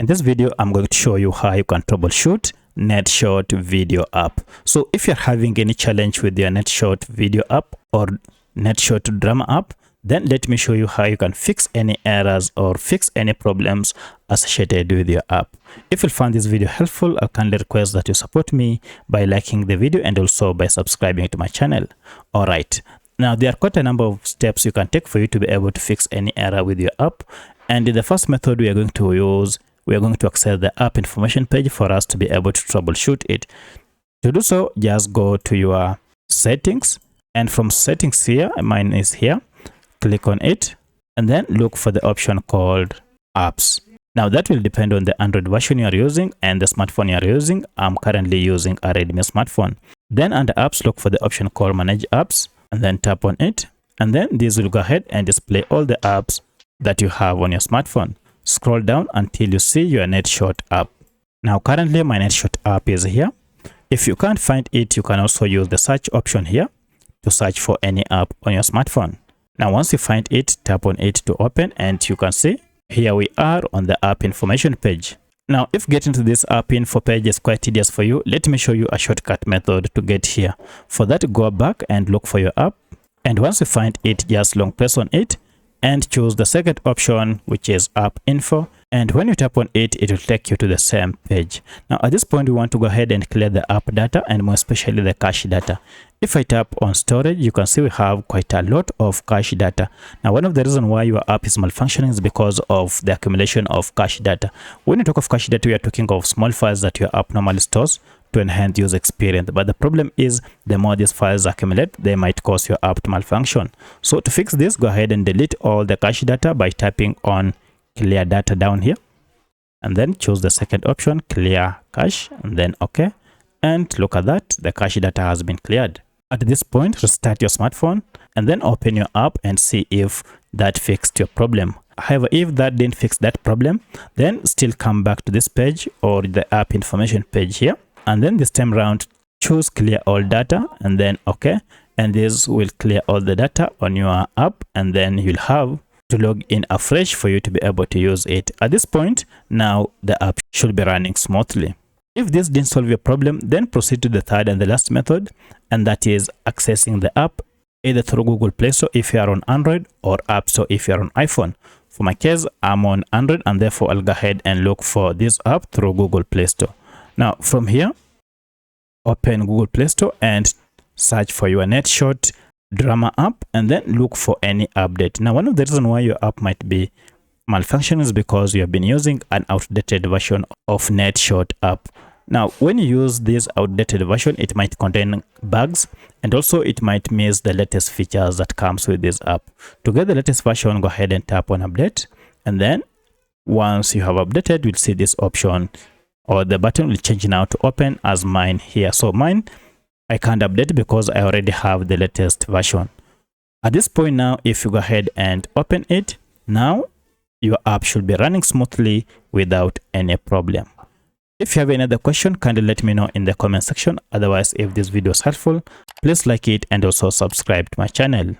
In this video, I'm going to show you how you can troubleshoot Netshort video app. So if you're having any challenge with your Netshort video app or Netshort drama app, then let me show you how you can fix any errors or fix any problems associated with your app. If you found this video helpful, I kindly request that you support me by liking the video and also by subscribing to my channel. All right. Now, there are quite a number of steps you can take for you to be able to fix any error with your app. And the first method we are going to use, we are going to access the app information page for us to be able to troubleshoot it. To do so, just go to your settings, and from settings here, mine is here, click on it, and then look for the option called apps. Now that will depend on the Android version you are using and the smartphone you are using. I'm currently using a Redmi smartphone. Then under apps, look for the option called manage apps, and then tap on it, and then this will go ahead and display all the apps that you have on your smartphone. Scroll down until you see your Netshort app. Now currently my Netshort app is here. If you can't find it, you can also use the search option here to search for any app on your smartphone. Now once you find it, tap on it to open, and you can see here we are on the app information page. Now if getting to this app info page is quite tedious for you, let me show you a shortcut method to get here. For that, go back and look for your app, and once you find it, just long press on it and choose the second option, which is app info, and when you tap on it, it will take you to the same page. Now at this point, we want to go ahead and clear the app data, and more especially the cache data. If I tap on storage, you can see we have quite a lot of cache data. Now one of the reasons why your app is malfunctioning is because of the accumulation of cache data. When you talk of cache data, we are talking of small files that your app normally stores to enhance user experience. But the problem is, the more these files accumulate, they might cause your app to malfunction. So to fix this, go ahead and delete all the cache data by tapping on clear data down here, and then choose the second option, clear cache, and then OK. And look at that, the cache data has been cleared. At this point, restart your smartphone and then open your app and see if that fixed your problem. However, if that didn't fix that problem, then still come back to this page or the app information page here. And then this time around, choose clear all data and then OK. And this will clear all the data on your app, and then you'll have to log in afresh for you to be able to use it. At this point, now the app should be running smoothly. If this didn't solve your problem, then proceed to the third and the last method, and that is accessing the app either through Google Play Store if you are on Android, or App Store if you are on iPhone. For my case, I'm on Android, and therefore I'll go ahead and look for this app through Google Play Store. Now from here, open Google Play Store and search for your Netshort drama app, and then look for any update. Now one of the reasons why your app might be malfunctioning is because you have been using an outdated version of Netshort app. Now when you use this outdated version, it might contain bugs, and also it might miss the latest features that comes with this app. To get the latest version, go ahead and tap on update, and then once you have updated, you'll see this option, or the button will change now to open as mine here. So mine, I can't update because I already have the latest version. At this point now, if you go ahead and open it, now your app should be running smoothly without any problem. If you have any other question, kindly let me know in the comment section. Otherwise, if this video is helpful, please like it and also subscribe to my channel.